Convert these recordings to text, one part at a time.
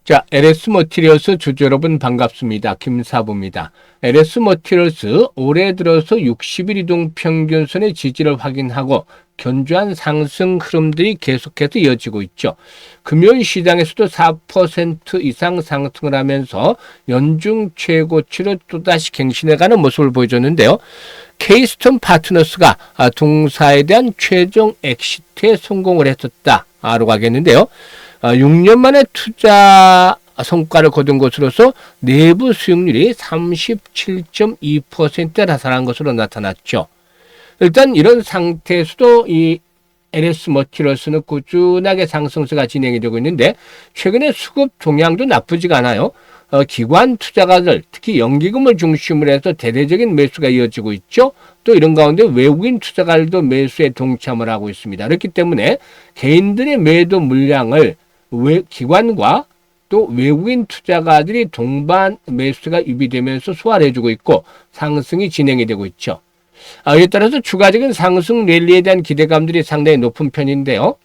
자, LS 머티리얼스 주주 여러분 반갑습니다. 김사부입니다. LS 머티리얼스 올해 들어서 60일 이동 평균선의 지지를 확인하고 견조한 상승 흐름들이 계속해서 이어지고 있죠. 금요일 시장에서도 4% 이상 상승을 하면서 연중 최고치를 또다시 갱신해가는 모습을 보여줬는데요. 케이스톤 파트너스가 동사에 대한 최종 엑시트에 성공을 했었다라고 하겠는데요. 6년 만에 투자 성과를 거둔 것으로서 내부 수익률이 37.2%에 달한 것으로 나타났죠. 일단 이런 상태에서도 이 LS 머티리얼스는 꾸준하게 상승세가 진행이 되고 있는데 최근에 수급 동향도 나쁘지가 않아요. 기관 투자가들 특히 연기금을 중심으로 해서 대대적인 매수가 이어지고 있죠. 또 이런 가운데 외국인 투자가들도 매수에 동참을 하고 있습니다. 그렇기 때문에 개인들의 매도 물량을 기관과 또 외국인 투자가들이 동반 매수가 유비되면서 소화를 해주고 있고 상승이 진행이 되고 있죠. 이에 따라서 추가적인 상승 랠리에 대한 기대감들이 상당히 높은 편인데요.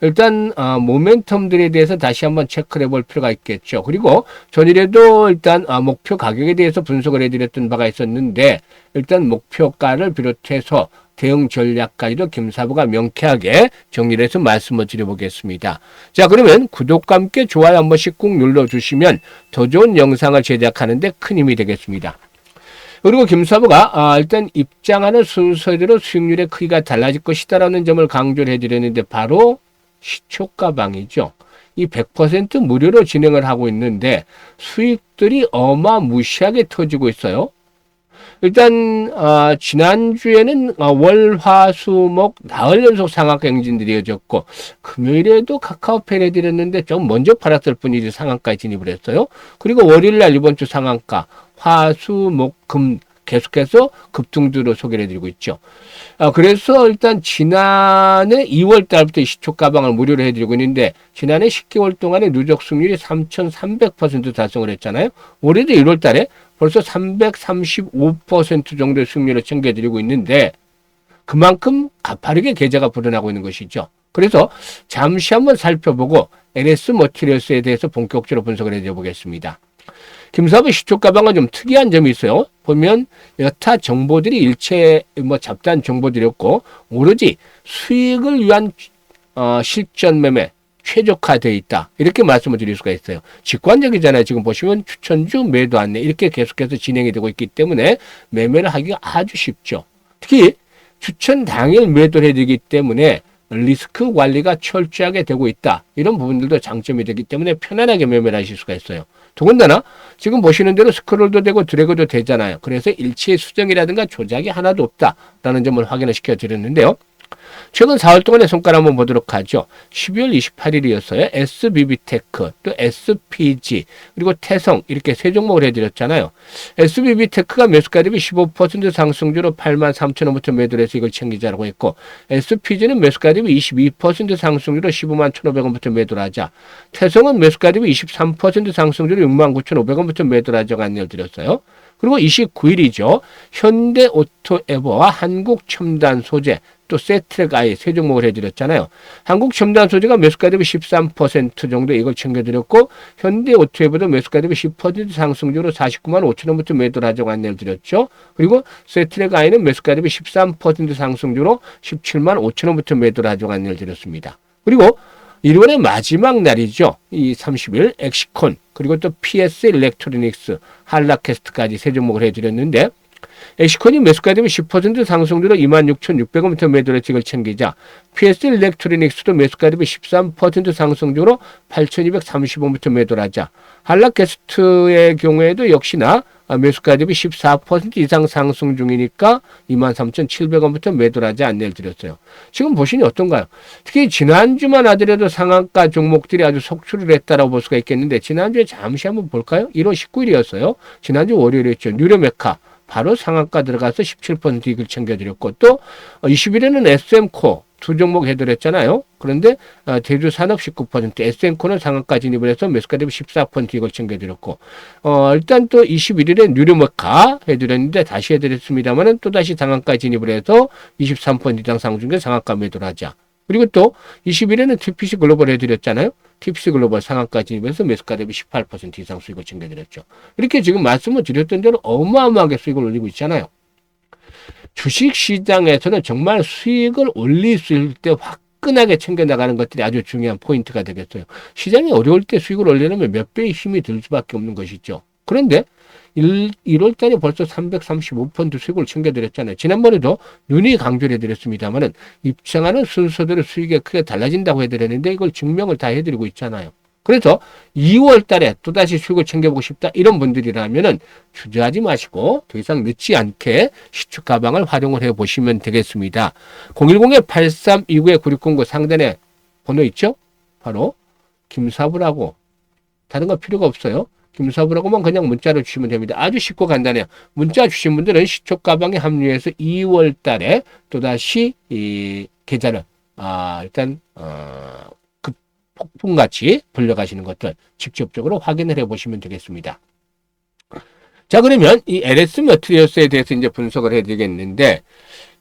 일단 모멘텀들에 대해서 다시 한번 체크를 해볼 필요가 있겠죠. 그리고 전일에도 일단 목표 가격에 대해서 분석을 해드렸던 바가 있었는데 일단 목표가를 비롯해서 대응 전략까지도 김사부가 명쾌하게 정리를 해서 말씀을 드려보겠습니다. 자, 그러면 구독과 함께 좋아요 한 번씩 꾹 눌러주시면 더 좋은 영상을 제작하는 데 큰 힘이 되겠습니다. 그리고 김사부가 일단 입장하는 순서대로 수익률의 크기가 달라질 것이다라는 점을 강조를 해드렸는데 바로 시초가방이죠. 이 100% 무료로 진행을 하고 있는데 수익들이 어마무시하게 터지고 있어요. 일단 지난주에는 월, 화, 수, 목 나흘 연속 상한가 행진들이 이어졌고 금요일에도 카카오페이 해드렸는데 좀 먼저 팔았을 뿐이지 상한가에 진입을 했어요. 그리고 월요일날 이번 주 상한가 화, 수, 목, 금 계속해서 급등주로 소개를 해드리고 있죠. 그래서 일단 지난해 2월 달부터 시초 가방을 무료로 해드리고 있는데 지난해 10개월 동안에 누적 수익률이 3,300% 달성을 했잖아요. 올해도 1월 달에 벌써 335% 정도의 수익률을 챙겨드리고 있는데 그만큼 가파르게 계좌가 불어나고 있는 것이죠. 그래서 잠시 한번 살펴보고 LS 머티리얼스에 대해서 본격적으로 분석을 해드려보겠습니다. 김사부 시초 가방은 좀 특이한 점이 있어요. 보면 여타 정보들이 일체 잡다한 정보들이었고 오로지 수익을 위한 실전 매매 최적화되어 있다. 이렇게 말씀을 드릴 수가 있어요. 직관적이잖아요. 지금 보시면 추천주 매도 안내 이렇게 계속해서 진행이 되고 있기 때문에 매매를 하기가 아주 쉽죠. 특히 추천 당일 매도를 해드리기 때문에 리스크 관리가 철저하게 되고 있다. 이런 부분들도 장점이 되기 때문에 편안하게 매매를 하실 수가 있어요. 더군다나 지금 보시는 대로 스크롤도 되고 드래그도 되잖아요. 그래서 일치의 수정이라든가 조작이 하나도 없다라는 점을 확인을 시켜드렸는데요. 최근 4월 동안의 성과를 한번 보도록 하죠. 12월 28일이었어요. SBB테크, 또 SPG, 그리고 태성 이렇게 세 종목을 해드렸잖아요. SBB테크가 매수가 대비 15% 상승주로 83,000원부터 매도를 해서 이걸 챙기자라고 했고 SPG는 매수가 대비 22% 상승주로 151,500원부터 매도를 하자. 태성은 매수가 대비 23% 상승주로 69,500원부터 매도를 하자고 안내를 드렸어요. 그리고 29일이죠. 현대오토에버와 한국첨단소재 또 세트랙 아이 세 종목을 해드렸잖아요. 한국첨단소재가 매수가 대비 13% 정도 이걸 챙겨드렸고 현대오토에버도 매수가 대비 10% 상승주로 49만 5천원부터 매도를 하자고 안내를 드렸죠. 그리고 세트랙 아이는 매수가 대비 13% 상승주로 17만 5천원부터 매도를 하자고 안내를 드렸습니다. 그리고 1월의 마지막 날이죠. 이 30일 엑시콘 그리고 또 PS 일렉트로닉스 한라캐스트까지 세 종목을 해드렸는데 엑시콘이 매수가 되면 10% 상승주로 26,600원부터 매도를 찍을 챙기자 PS 일렉트로닉스도 매수가 되면 13% 상승주로 8,230원부터 매도를 하자 한라캐스트의 경우에도 역시나 매수가 대비 14% 이상 상승 중이니까 23,700원부터 매도를 하지 안내를 드렸어요. 지금 보시니 어떤가요? 특히 지난주만 하더라도 상한가 종목들이 아주 속출을 했다라고 볼 수가 있겠는데 지난주에 잠시 한번 볼까요? 1월 19일이었어요. 지난주 월요일이었죠. 뉴로메카 바로 상한가 들어가서 17% 이익을 챙겨드렸고 또 20일에는 SM코 두 종목 해드렸잖아요. 그런데 제주산업 19%, SM코는 상한가 진입을 해서 매수가 대비 14% 이걸 챙겨드렸고 일단 또 21일에 뉴로메카 해드렸는데 다시 해드렸습니다만은 또다시 상한가 진입을 해서 23% 이상 상승에 상한가 매도를 하자. 그리고 또 20일에는 TPC 글로벌 해드렸잖아요. TPC 글로벌 상한가 진입해서 매수가 대비 18% 이상 수익을 챙겨드렸죠. 이렇게 지금 말씀을 드렸던 대로 어마어마하게 수익을 올리고 있잖아요. 주식시장에서는 정말 수익을 올릴 수 있을 때 화끈하게 챙겨나가는 것들이 아주 중요한 포인트가 되겠어요. 시장이 어려울 때 수익을 올리려면 몇 배의 힘이 들 수밖에 없는 것이죠. 그런데 1월 달에 벌써 335% 수익을 챙겨드렸잖아요. 지난번에도 눈이 강조를 해드렸습니다만은 입장하는 순서대로 수익이 크게 달라진다고 해드렸는데 이걸 증명을 다 해드리고 있잖아요. 그래서 2월 달에 또다시 수익을 챙겨보고 싶다 이런 분들이라면은 주저하지 마시고 더 이상 늦지 않게 시축 가방을 활용을 해보시면 되겠습니다. 010-8329-9609 상단에 번호 있죠? 바로 김사부라고 다른 거 필요가 없어요. 김사부라고만 그냥 문자를 주시면 됩니다. 아주 쉽고 간단해요. 문자 주신 분들은 시축 가방에 합류해서 2월 달에 또다시 이 계좌를 일단 폭풍같이 불려가시는 것들 직접적으로 확인을 해보시면 되겠습니다. 자, 그러면 이 LS 머티리얼스에 대해서 이제 분석을 해드리겠는데,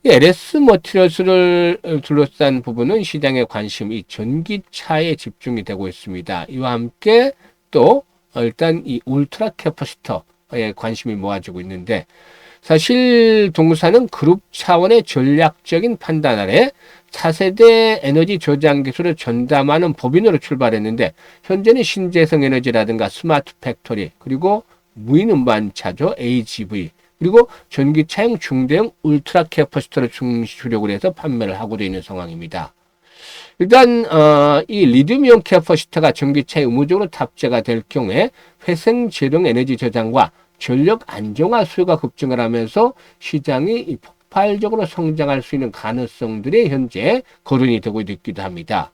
이 LS 머티리얼스를 둘러싼 부분은 시장의 관심이 전기차에 집중이 되고 있습니다. 이와 함께 또 일단 이 울트라 캐퍼시터에 관심이 모아지고 있는데, 사실 동사는 그룹 차원의 전략적인 판단 아래 차세대 에너지 저장 기술을 전담하는 법인으로 출발했는데, 현재는 신재생 에너지라든가 스마트 팩토리, 그리고 무인 운반차죠, AGV, 그리고 전기차용 중대형 울트라 캐퍼시터를 주력을 해서 판매를 하고 있는 상황입니다. 일단 이 리튬이온 캐퍼시터가 전기차에 의무적으로 탑재가 될 경우에 회생 제동 에너지 저장과 전력 안정화 수요가 급증을 하면서 시장이 폭발적으로 성장할 수 있는 가능성들이 현재 거론이 되고 있기도 합니다.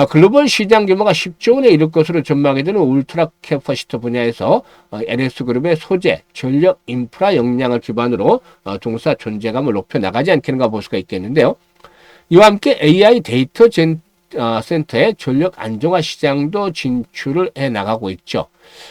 글로벌 시장 규모가 10조 원에 이를 것으로 전망이 되는 울트라 캐퍼시터 분야에서 LS그룹의 소재, 전력, 인프라 역량을 기반으로 동사 존재감을 높여 나가지 않겠는가 볼 수가 있겠는데요. 이와 함께 AI 데이터 센터의 전력 안정화 시장도 진출을 해 나가고 있죠.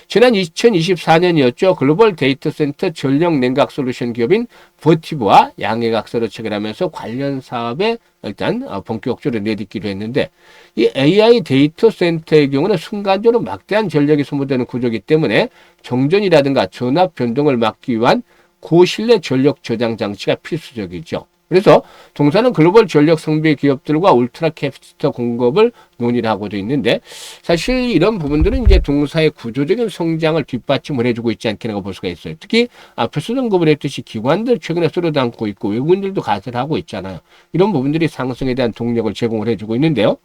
지난 2024년이었죠. 글로벌 데이터 센터 전력 냉각 솔루션 기업인 버티브와 양해각서를 체결하면서 관련 사업에 일단 본격적으로 내딛기로 했는데, 이 AI 데이터 센터의 경우는 순간적으로 막대한 전력이 소모되는 구조이기 때문에 정전이라든가 전압 변동을 막기 위한 고신뢰 전력 저장 장치가 필수적이죠. 그래서 동사는 글로벌 전력 성비 기업들과 울트라 캐피터 공급을 논의를 하고도 있는데, 사실 이런 부분들은 이제 동사의 구조적인 성장을 뒷받침을 해주고 있지 않겠는가 볼 수가 있어요. 특히 앞에서 언급을 했듯이 기관들 최근에 쏠어담고 있고 외국인들도 가세를 하고 있잖아요. 이런 부분들이 상승에 대한 동력을 제공을 해주고 있는데요.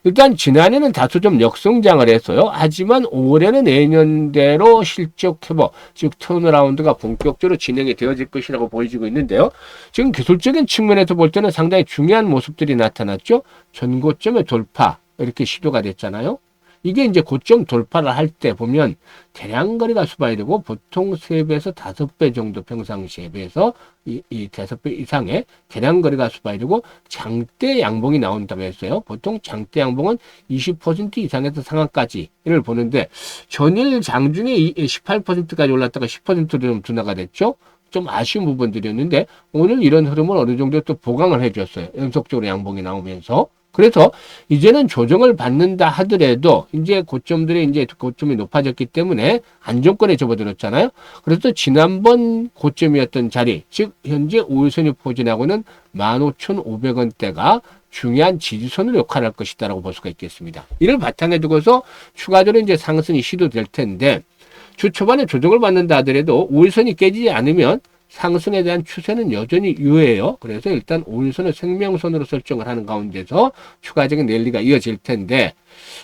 일단 지난해는 다소 좀 역성장을 했어요. 하지만 올해는 내년대로 실적 회복, 즉 턴어라운드가 본격적으로 진행이 되어질 것이라고 보여지고 있는데요. 지금 기술적인 측면에서 볼 때는 상당히 중요한 모습들이 나타났죠. 전고점의 돌파 이렇게 시도가 됐잖아요. 이게 이제 고점 돌파를 할 때 보면 대량 거래가 수반이 되고 보통 3배에서 5배 정도 평상시에 비해서 이 5배 이상의 대량 거래가 수반이 되고 장대 양봉이 나온다고 했어요. 보통 장대 양봉은 20% 이상에서 상한까지를 보는데 전일 장중에 18%까지 올랐다가 10%로 좀 둔화가 됐죠. 좀 아쉬운 부분들이었는데 오늘 이런 흐름을 어느 정도 또 보강을 해줬어요. 연속적으로 양봉이 나오면서. 그래서 이제는 조정을 받는다 하더라도 이제 고점이 높아졌기 때문에 안정권에 접어들었잖아요. 그래서 지난번 고점이었던 자리, 즉 현재 5일선이 포진하고는 15,500원대가 중요한 지지선으로 역할할 것이다라고 볼 수가 있겠습니다. 이를 바탕에 두고서 추가적으로 이제 상승이 시도될 텐데, 주 초반에 조정을 받는다 하더라도 5일선이 깨지지 않으면 상승에 대한 추세는 여전히 유효해요. 그래서 일단 5일선을 생명선으로 설정을 하는 가운데서 추가적인 랠리가 이어질 텐데,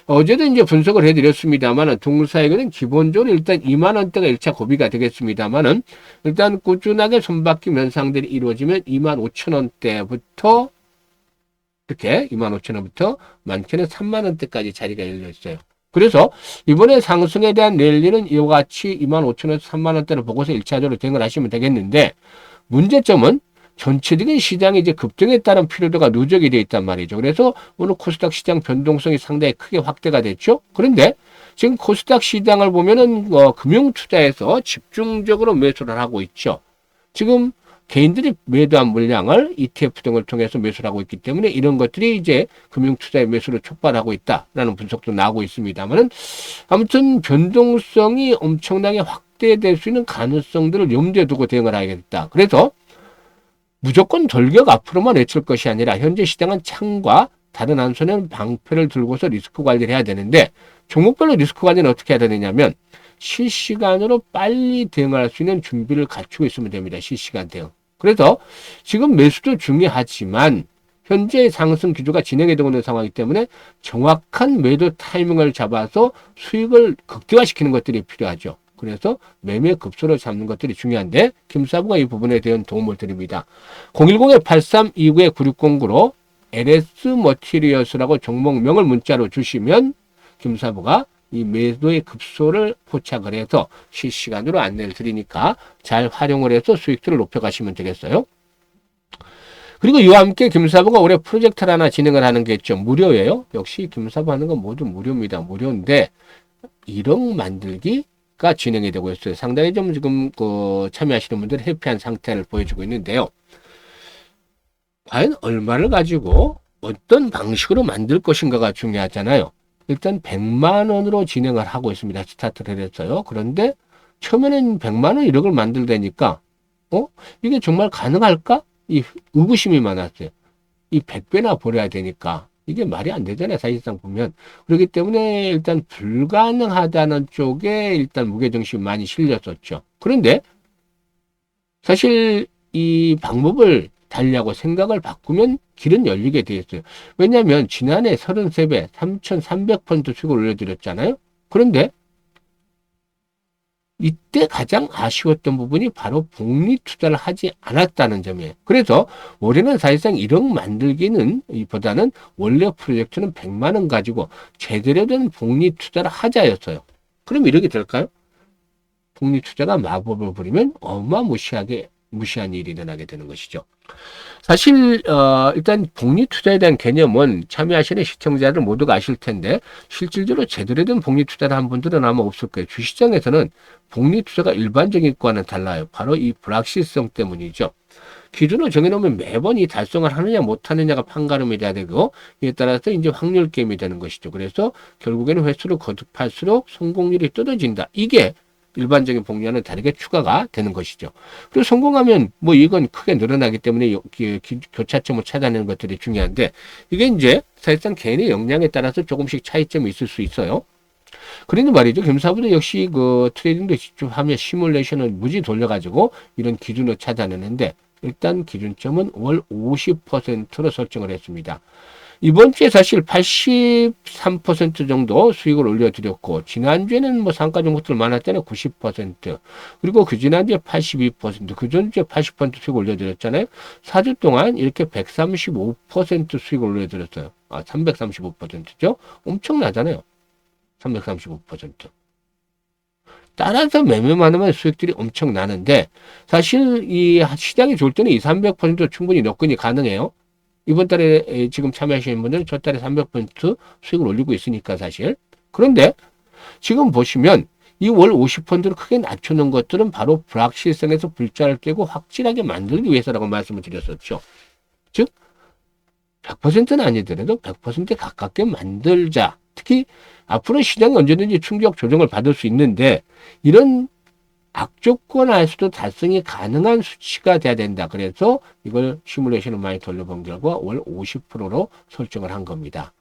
어제도 이제 분석을 해드렸습니다만은 동사에게는 기본적으로 일단 2만원대가 1차 고비가 되겠습니다만은 일단 꾸준하게 손바퀴 면상들이 이루어지면 25,000원대부터 이렇게 25,000원부터 많게는 3만원대까지 자리가 열려 있어요. 그래서 이번에 상승에 대한 랠리는 이와 같이 25,000원에서 3만원대를 보고서 1차적으로 대응을 하시면 되겠는데, 문제점은 전체적인 시장이 이제 급등에 따른 필요도가 누적이 되어 있단 말이죠. 그래서 오늘 코스닥 시장 변동성이 상당히 크게 확대가 됐죠. 그런데 지금 코스닥 시장을 보면은 금융투자에서 집중적으로 매수를 하고 있죠. 지금 개인들이 매도한 물량을 ETF 등을 통해서 매수를 하고 있기 때문에 이런 것들이 이제 금융투자의 매수를 촉발하고 있다라는 분석도 나오고 있습니다만은 아무튼 변동성이 엄청나게 확대될 수 있는 가능성들을 염두에 두고 대응을 하겠다. 그래서 무조건 돌격 앞으로만 외칠 것이 아니라 현재 시장은 창과 다른 한 손에는 방패를 들고서 리스크 관리를 해야 되는데 종목별로 리스크 관리는 어떻게 해야 되느냐면 실시간으로 빨리 대응할 수 있는 준비를 갖추고 있으면 됩니다. 실시간 대응. 그래서 지금 매수도 중요하지만 현재 상승 기조가 진행이 되고 있는 상황이기 때문에 정확한 매도 타이밍을 잡아서 수익을 극대화시키는 것들이 필요하죠. 그래서 매매 급소를 잡는 것들이 중요한데 김사부가 이 부분에 대한 도움을 드립니다. 010-8329-9609로 LS 머티리얼스라고 종목명을 문자로 주시면 김사부가 이 매도의 급소를 포착을 해서 실시간으로 안내를 드리니까 잘 활용을 해서 수익들을 높여가시면 되겠어요. 그리고 이와 함께 김사부가 올해 프로젝트를 하나 진행을 하는 게 있죠. 무료예요. 역시 김사부 하는 건 모두 무료입니다. 무료인데 1억 만들기가 진행이 되고 있어요. 상당히 좀 지금 참여하시는 분들 해피한 상태를 보여주고 있는데요. 과연 얼마를 가지고 어떤 방식으로 만들 것인가가 중요하잖아요. 일단 100만 원으로 진행을 하고 있습니다. 스타트를 했어요. 그런데 처음에는 100만 원 1억을 만들다니까 이게 정말 가능할까? 이 의구심이 많았어요. 이 100배나 벌어야 되니까 이게 말이 안 되잖아요. 사실상 보면. 그렇기 때문에 일단 불가능하다는 쪽에 일단 무게중심이 많이 실렸었죠. 그런데 사실 이 방법을 달리하고 생각을 바꾸면 길은 열리게 되어 있어요. 왜냐하면 지난해 33배 3,300% 수익을 올려드렸잖아요. 그런데 이때 가장 아쉬웠던 부분이 바로 복리 투자를 하지 않았다는 점이에요. 그래서 올해는 사실상 1억 만들기는 보다는 원래 프로젝트는 100만 원 가지고 제대로 된 복리 투자를 하자였어요. 그럼 이렇게 될까요? 복리 투자가 마법을 부리면 무시한 일이 일어나게 되는 것이죠. 사실 일단 복리 투자에 대한 개념은 참여하시는 시청자들 모두가 아실 텐데 실질적으로 제대로 된 복리 투자를 한 분들은 아마 없을 거예요. 주시장에서는 복리 투자가 일반적인 것과는 달라요. 바로 이 불확실성 때문이죠. 기준을 정해놓으면 매번 이 달성을 하느냐 못하느냐가 판가름이 돼야 되고 이에 따라서 이제 확률 게임이 되는 것이죠. 그래서 결국에는 횟수를 거듭할수록 성공률이 떨어진다. 이게 일반적인 복리와는 다르게 추가가 되는 것이죠. 그리고 성공하면 이건 크게 늘어나기 때문에 교차점을 찾아내는 것들이 중요한데 이게 이제 사실상 개인의 역량에 따라서 조금씩 차이점이 있을 수 있어요. 그런데 말이죠. 김사부도 역시 트레이딩도 직접 하며 시뮬레이션을 무지 돌려가지고 이런 기준을 찾아내는데 일단 기준점은 월 50%로 설정을 했습니다. 이번 주에 사실 83% 정도 수익을 올려드렸고 지난주에는 상가 종목들 많았잖아요. 90% 그리고 그 지난주에 82% 그 전주에 80% 수익 올려드렸잖아요. 4주 동안 이렇게 135% 수익을 올려드렸어요. 335%죠. 엄청나잖아요. 335%. 따라서 매매만 하면 수익들이 엄청 나는데 사실 이 시장이 좋을 때는 300% 충분히 접근이 가능해요. 이번 달에 지금 참여하시는 분들은 저 달에 300% 수익을 올리고 있으니까 사실. 그런데 지금 보시면 이 월 50%를 크게 낮추는 것들은 바로 불확실성에서 불자를 떼고 확실하게 만들기 위해서라고 말씀을 드렸었죠. 즉 100%는 아니더라도 100%에 가깝게 만들자. 특히 앞으로 시장이 언제든지 충격 조정을 받을 수 있는데 이런 악조건 하에서도 달성이 가능한 수치가 돼야 된다. 그래서 이걸 시뮬레이션을 많이 돌려본 결과 월 50%로 설정을 한 겁니다.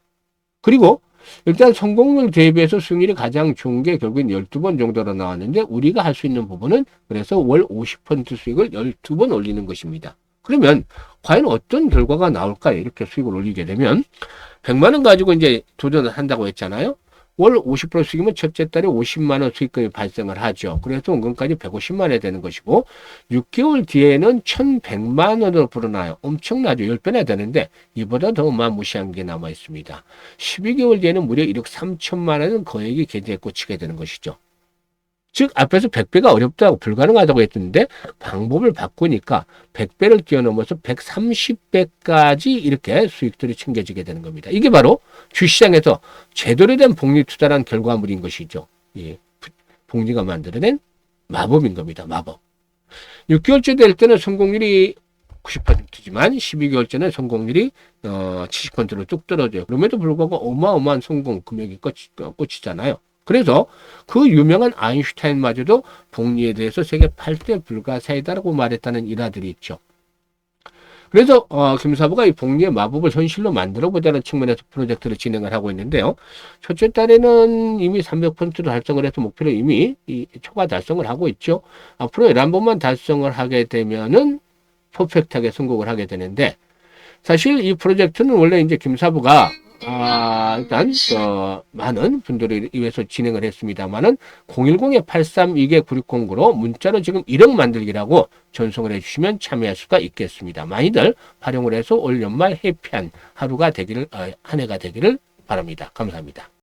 그리고 일단 성공률 대비해서 수익률이 가장 좋은 게 결국엔 12번 정도로 나왔는데 우리가 할 수 있는 부분은 그래서 월 50% 수익을 12번 올리는 것입니다. 그러면 과연 어떤 결과가 나올까요? 이렇게 수익을 올리게 되면 100만 원 가지고 이제 도전을 한다고 했잖아요. 월 50% 수익이면 첫째 달에 50만 원 수익금이 발생을 하죠. 그래서 원금까지 150만 원이 되는 것이고 6개월 뒤에는 1100만 원으로 불어나요. 엄청나죠. 10배나 되는데 이보다 더 무시한 게 남아 있습니다. 12개월 뒤에는 무려 1억 3천만 원은 거액이 계좌에 꽂히게 되는 것이죠. 즉 앞에서 100배가 어렵다고 불가능하다고 했는데 방법을 바꾸니까 100배를 뛰어넘어서 130배까지 이렇게 수익들이 챙겨지게 되는 겁니다. 이게 바로 주시장에서 제대로 된 복리 투자란 결과물인 것이죠. 예, 복리가 만들어낸 마법인 겁니다. 마법. 6개월째 될 때는 성공률이 90%지만 12개월째는 성공률이 70%로 뚝 떨어져요. 그럼에도 불구하고 어마어마한 성공 금액이 꽂히잖아요. 그래서 그 유명한 아인슈타인마저도 복리에 대해서 세계 8대 불가사의다라고 말했다는 일화들이 있죠. 그래서 김사부가 이 복리의 마법을 현실로 만들어보자는 측면에서 프로젝트를 진행을 하고 있는데요. 첫째 달에는 이미 300% 달성을 해서 목표를 이미 초과 달성을 하고 있죠. 앞으로 11번만 달성을 하게 되면은 퍼펙트하게 성공을 하게 되는데, 사실 이 프로젝트는 원래 이제 김사부가 일단 많은 분들을 위해서 진행을 했습니다만은 010-832-9609로 문자로 지금 1억 만들기라고 전송을 해주시면 참여할 수가 있겠습니다. 많이들 활용을 해서 올 연말 해피한 하루가 되기를 한 해가 되기를 바랍니다. 감사합니다.